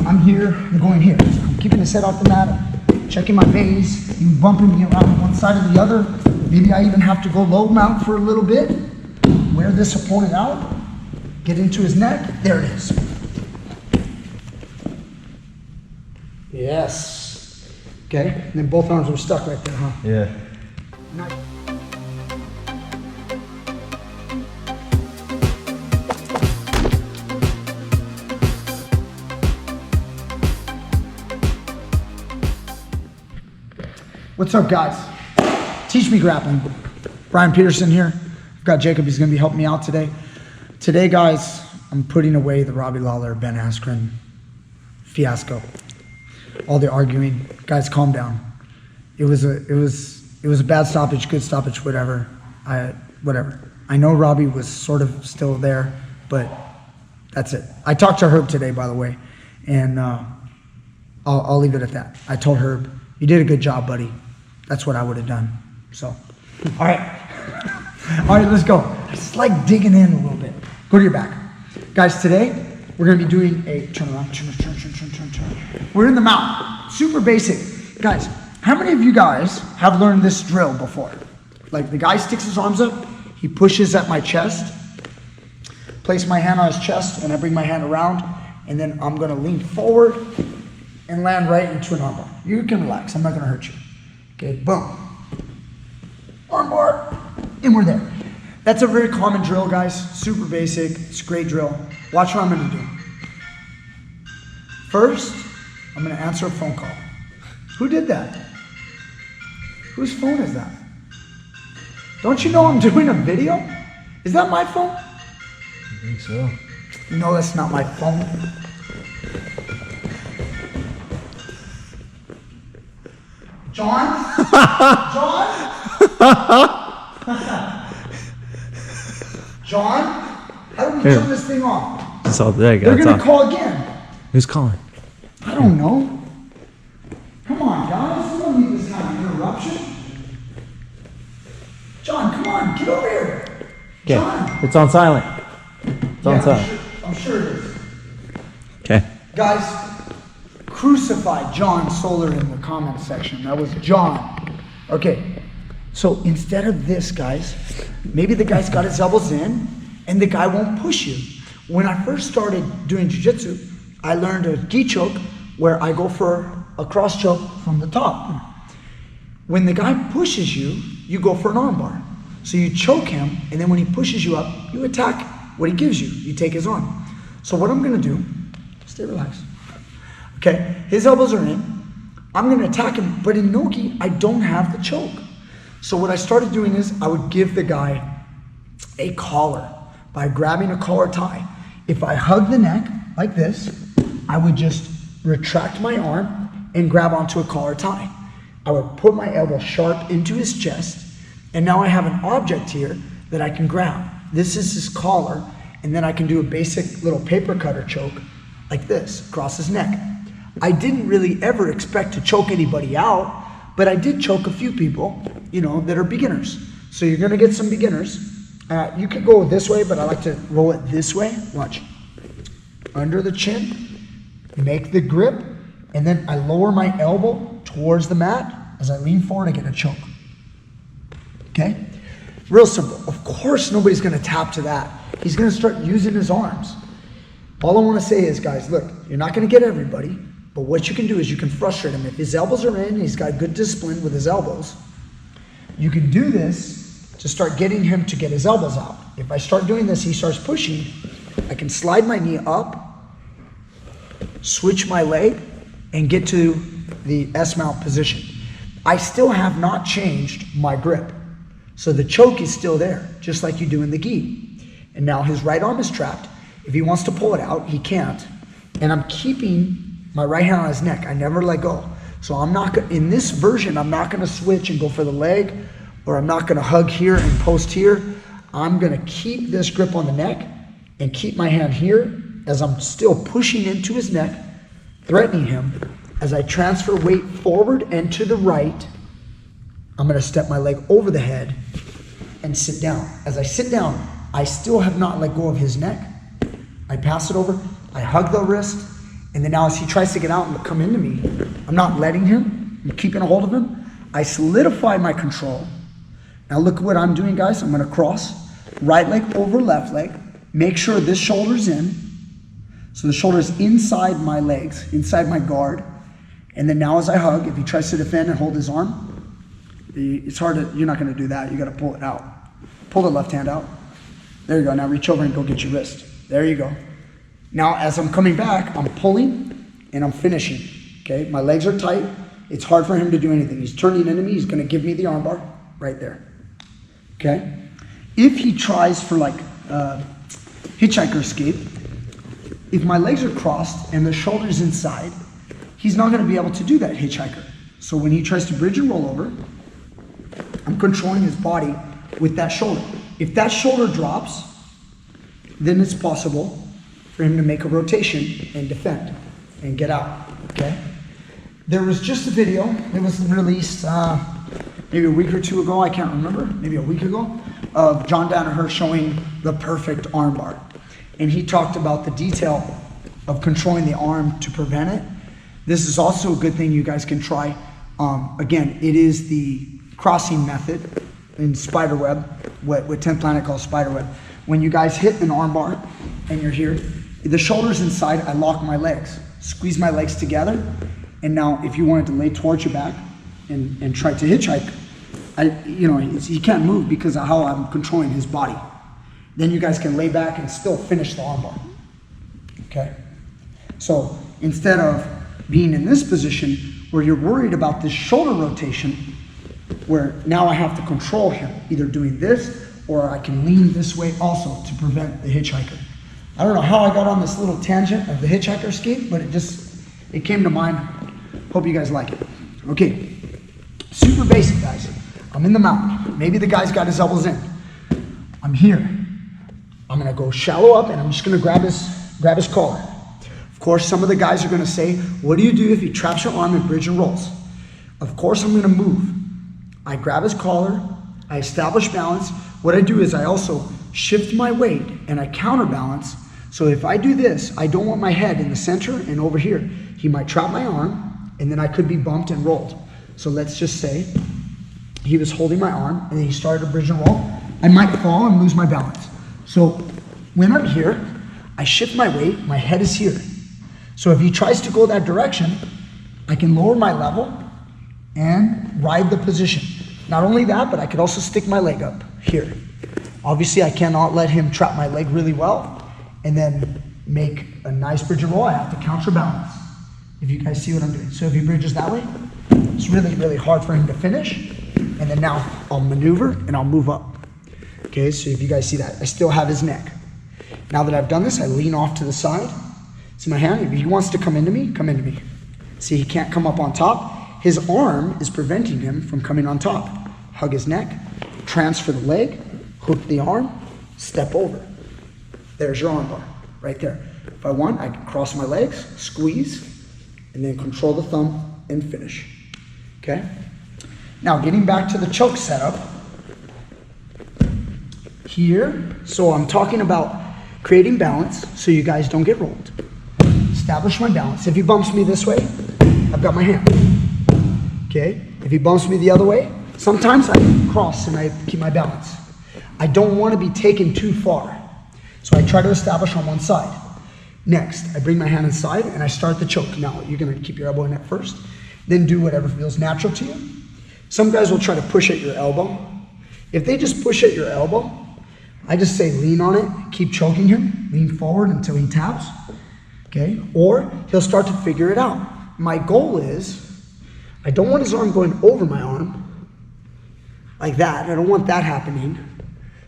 I'm here, I'm going here. So I'm keeping his head off the mat, checking my base, he's bumping me around one side or the other. Maybe I even have to go low mount for a little bit, wear this opponent out, get into his neck, there it is. Yes. Okay, and then both arms were stuck right there, huh? Yeah. Nice. What's up, guys? Teach Me Grappling. Brian Peterson here. I've got Jacob, he's gonna be helping me out today. Today, guys, I'm putting away the Robbie Lawler, Ben Askren fiasco. All the arguing. Guys, calm down. It was a bad stoppage, good stoppage, whatever. Whatever. I know Robbie was sort of still there, but that's it. I talked to Herb today, by the way, and I'll leave it at that. I told Herb, you did a good job, buddy. That's what I would have done. So, all right. All right, let's go. It's like digging in a little bit. Go to your back. Guys, today, we're gonna be doing a turn around, turn. We're in the mount, super basic. Guys, how many of you guys have learned this drill before? Like the guy sticks his arms up, he pushes at my chest, place my hand on his chest, and I bring my hand around, and then I'm gonna lean forward and land right into an armbar. You can relax, I'm not gonna hurt you. Okay, boom. Armbar, and we're there. That's a very common drill, guys. Super basic, it's a great drill. Watch what I'm gonna do. First, I'm gonna answer a phone call. Who did that? Whose phone is that? Don't you know I'm doing a video? Is that my phone? I think so. No, that's not my phone. John? John? John? How do we turn this thing off? It's all there. They're gonna call again. Who's calling? I don't know. Come on, guys. We don't need this kind of interruption. John, come on, get over here. Okay. John. It's on silent. It's on silent. I'm sure it is. Okay. Guys, crucify John Solar in the comment section. That was John. Okay, so instead of this, guys, maybe the guy's got his elbows in and the guy won't push you. When I first started doing jiu-jitsu, I learned a gi choke where I go for a cross choke from the top. When the guy pushes you, you go for an armbar. So you choke him, and then when he pushes you up, you attack what he gives you. You take his arm. So what I'm gonna do, stay relaxed. Okay, his elbows are in. I'm gonna attack him, but in Nogi, I don't have the choke. So what I started doing is I would give the guy a collar by grabbing a collar tie. If I hug the neck like this, I would just retract my arm and grab onto a collar tie. I would put my elbow sharp into his chest, and now I have an object here that I can grab. This is his collar, and then I can do a basic little paper cutter choke like this, across his neck. I didn't really ever expect to choke anybody out, but I did choke a few people, you know, that are beginners. So you're gonna get some beginners. You could go this way, but I like to roll it this way. Watch. Under the chin, make the grip, and then I lower my elbow towards the mat. As I lean forward, I get a choke. Okay? Real simple. Of course, nobody's gonna tap to that. He's gonna start using his arms. All I wanna say is, guys, look, you're not gonna get everybody, but what you can do is you can frustrate him. If his elbows are in, he's got good discipline with his elbows, you can do this to start getting him to get his elbows out. If I start doing this, he starts pushing, I can slide my knee up, switch my leg, and get to the S-mount position. I still have not changed my grip. So the choke is still there, just like you do in the gi. And now his right arm is trapped. If he wants to pull it out, he can't. And I'm keeping my right hand on his neck. I never let go. So I'm not gonna, in this version, I'm not gonna switch and go for the leg, or I'm not gonna hug here and post here. I'm gonna keep this grip on the neck and keep my hand here as I'm still pushing into his neck, threatening him. As I transfer weight forward and to the right, I'm gonna step my leg over the head and sit down. As I sit down, I still have not let go of his neck. I pass it over, I hug the wrist, And then now as he tries to get out and come into me, I'm not letting him. I'm keeping a hold of him. I solidify my control. Now look at what I'm doing, guys. I'm going to cross right leg over left leg. Make sure this shoulder's in. So the shoulder's inside my legs, inside my guard. And then now as I hug, if he tries to defend and hold his arm, it's hard to, you're not going to do that. You got to pull it out. Pull the left hand out. There you go. Now reach over and go get your wrist. There you go. Now as I'm coming back, I'm pulling and I'm finishing. Okay, my legs are tight. It's hard for him to do anything. He's turning into me. He's going to give me the armbar right there. Okay. If he tries for like hitchhiker escape, if my legs are crossed and the shoulder's inside, he's not going to be able to do that hitchhiker. So when he tries to bridge and roll over, I'm controlling his body with that shoulder. If that shoulder drops, then it's possible for him to make a rotation and defend and get out, okay? There was just a video, it was released maybe a week or two ago, I can't remember, maybe a week ago, of John Danaher showing the perfect armbar. And he talked about the detail of controlling the arm to prevent it. This is also a good thing you guys can try. Again, it is the crossing method in spiderweb, what 10th Planet calls spiderweb. When you guys hit an armbar and you're here, the shoulder's inside, I lock my legs, squeeze my legs together, and now if you wanted to lay towards your back and try to hitchhike, he can't move because of how I'm controlling his body. Then you guys can lay back and still finish the armbar, okay? So instead of being in this position where you're worried about this shoulder rotation, where now I have to control him, either doing this or I can lean this way also to prevent the hitchhiker. I don't know how I got on this little tangent of the hitchhiker escape, but it came to mind. Hope you guys like it. Okay, super basic, guys. I'm in the mount. Maybe the guy's got his elbows in. I'm here. I'm gonna go shallow up and I'm just gonna grab his collar. Of course, some of the guys are gonna say, what do you do if he traps your arm and bridge and rolls? Of course, I'm gonna move. I grab his collar, I establish balance. What I do is I also shift my weight and I counterbalance. So if I do this, I don't want my head in the center and over here. He might trap my arm and then I could be bumped and rolled. So let's just say he was holding my arm and then he started to bridge and roll. I might fall and lose my balance. So when I'm here, I shift my weight, my head is here. So if he tries to go that direction, I can lower my level and ride the position. Not only that, but I could also stick my leg up here. Obviously, I cannot let him trap my leg really well and then make a nice bridge and roll. I have to counterbalance, if you guys see what I'm doing. So if he bridges that way, it's really, really hard for him to finish. And then now I'll maneuver and I'll move up. Okay, so if you guys see that, I still have his neck. Now that I've done this, I lean off to the side. See my hand? If he wants to come into me, come into me. See, he can't come up on top. His arm is preventing him from coming on top. Hug his neck, transfer the leg, hook the arm, step over. There's your armbar, right there. If I want, I can cross my legs, squeeze, and then control the thumb and finish. Okay? Now, getting back to the choke setup. Here, so I'm talking about creating balance so you guys don't get rolled. Establish my balance. If he bumps me this way, I've got my hand. Okay? If he bumps me the other way, sometimes I cross and I keep my balance. I don't want to be taken too far. So I try to establish on one side. Next, I bring my hand inside and I start the choke. Now, you're going to keep your elbow in at first, then do whatever feels natural to you. Some guys will try to push at your elbow. If they just push at your elbow, I just say lean on it, keep choking him, lean forward until he taps, okay? Or he'll start to figure it out. My goal is, I don't want his arm going over my arm like that. I don't want that happening.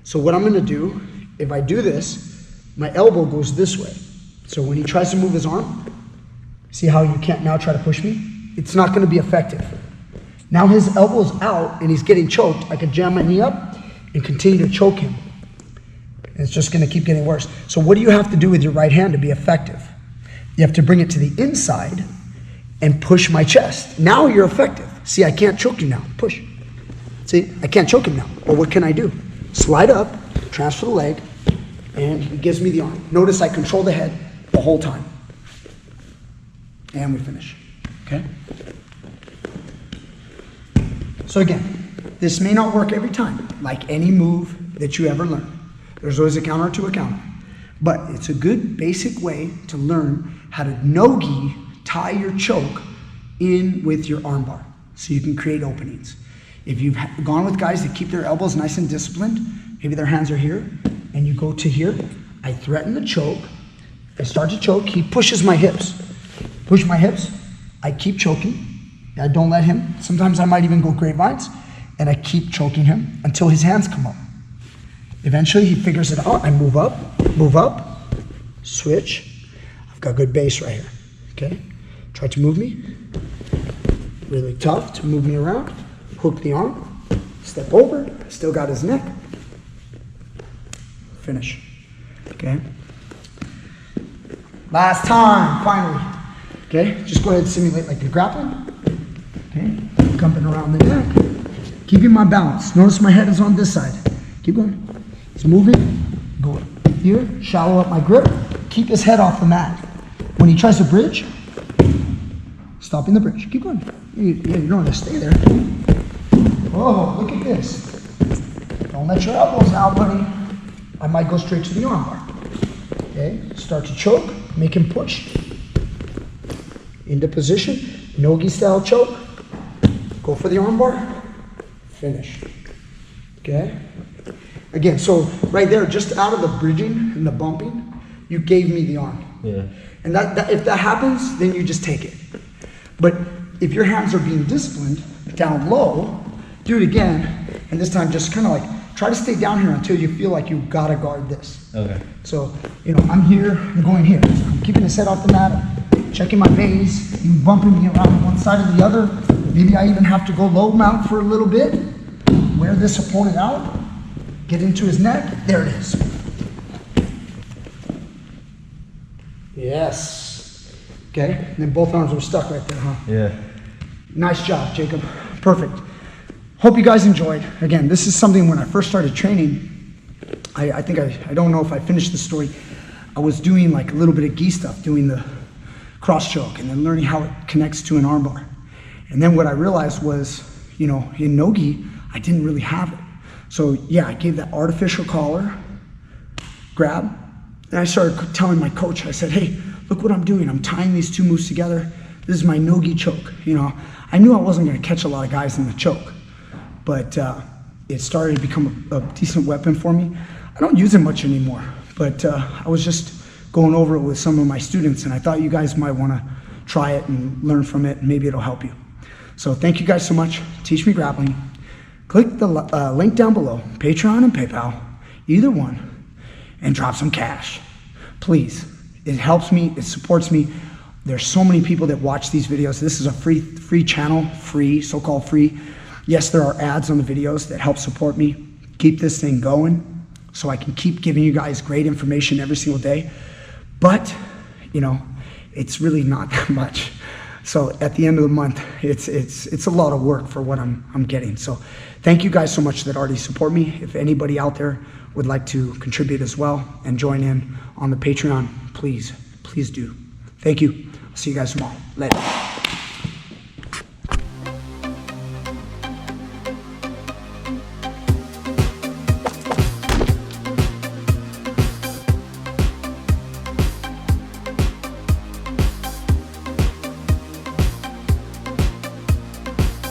So what I'm gonna do, if I do this, my elbow goes this way. So when he tries to move his arm, see how you can't now try to push me? It's not gonna be effective. Now his elbow's out and he's getting choked. I could jam my knee up and continue to choke him. And it's just gonna keep getting worse. So what do you have to do with your right hand to be effective? You have to bring it to the inside and push my chest. Now you're effective. See, I can't choke you now. Push. See, I can't choke him now. Well, what can I do? Slide up, transfer the leg, and he gives me the arm. Notice I control the head the whole time. and we finish, okay? So again, this may not work every time, like any move that you ever learn. There's always a counter to a counter. But it's a good basic way to learn how to Nogi tie your choke in with your armbar so you can create openings. If you've gone with guys that keep their elbows nice and disciplined, maybe their hands are here, and you go to here, I threaten the choke, I start to choke, he pushes my hips. Push my hips, I keep choking, I don't let him. Sometimes I might even go grapevines, and I keep choking him until his hands come up. Eventually he figures it out, I move up, switch. I've got good base right here, okay? Try to move me. Really tough to move me around. Hook the arm, step over, still got his neck. Finish, okay? Last time, finally. Okay, just go ahead and simulate like you're grappling. Okay, jumping around the neck. Keeping my balance. Notice my head is on this side. Keep going. He's moving. Go here, shallow up my grip. Keep his head off the mat. When he tries to bridge, stopping the bridge. Keep going. You don't have to stay there. Oh, look at this. Don't let your elbows out, buddy. I might go straight to the armbar. Okay, start to choke. Make him push. Into position, Nogi style choke. Go for the armbar. Finish. Okay? Again, so right there, just out of the bridging and the bumping, you gave me the arm. Yeah. And that if that happens, then you just take it. But if your hands are being disciplined down low, do it again, and this time just kind of like try to stay down here until you feel like you gotta guard this. Okay. So, I'm here, I'm going here. So I'm keeping his head off the mat, checking my base, you bumping me around one side or the other. Maybe I even have to go low mount for a little bit, wear this opponent out, get into his neck, there it is. Yes. Okay, and then both arms were stuck right there, huh? Yeah. Nice job, Jacob. Perfect. Hope you guys enjoyed. Again, this is something when I first started training, I think I don't know if I finished the story. I was doing like a little bit of gi stuff, doing the cross choke and then learning how it connects to an armbar. And then what I realized was, in Nogi, I didn't really have it. So yeah, I gave that artificial collar, grab, and I started telling my coach, I said, hey, look what I'm doing. I'm tying these two moves together. This is my Nogi choke. I knew I wasn't gonna catch a lot of guys in the choke, but it started to become a decent weapon for me. I don't use it much anymore, but I was just going over it with some of my students, and I thought you guys might wanna try it and learn from it, and maybe it'll help you. So thank you guys so much. Teach Me Grappling. Click the link down below, Patreon and PayPal, either one, and drop some cash. Please, it helps me, it supports me. There's so many people that watch these videos. This is a free channel, so-called free. Yes, there are ads on the videos that help support me. Keep this thing going so I can keep giving you guys great information every single day. But, it's really not that much. So at the end of the month, it's a lot of work for what I'm getting. So thank you guys so much that already support me. If anybody out there would like to contribute as well and join in on the Patreon, please do. Thank you. I'll see you guys tomorrow. Later.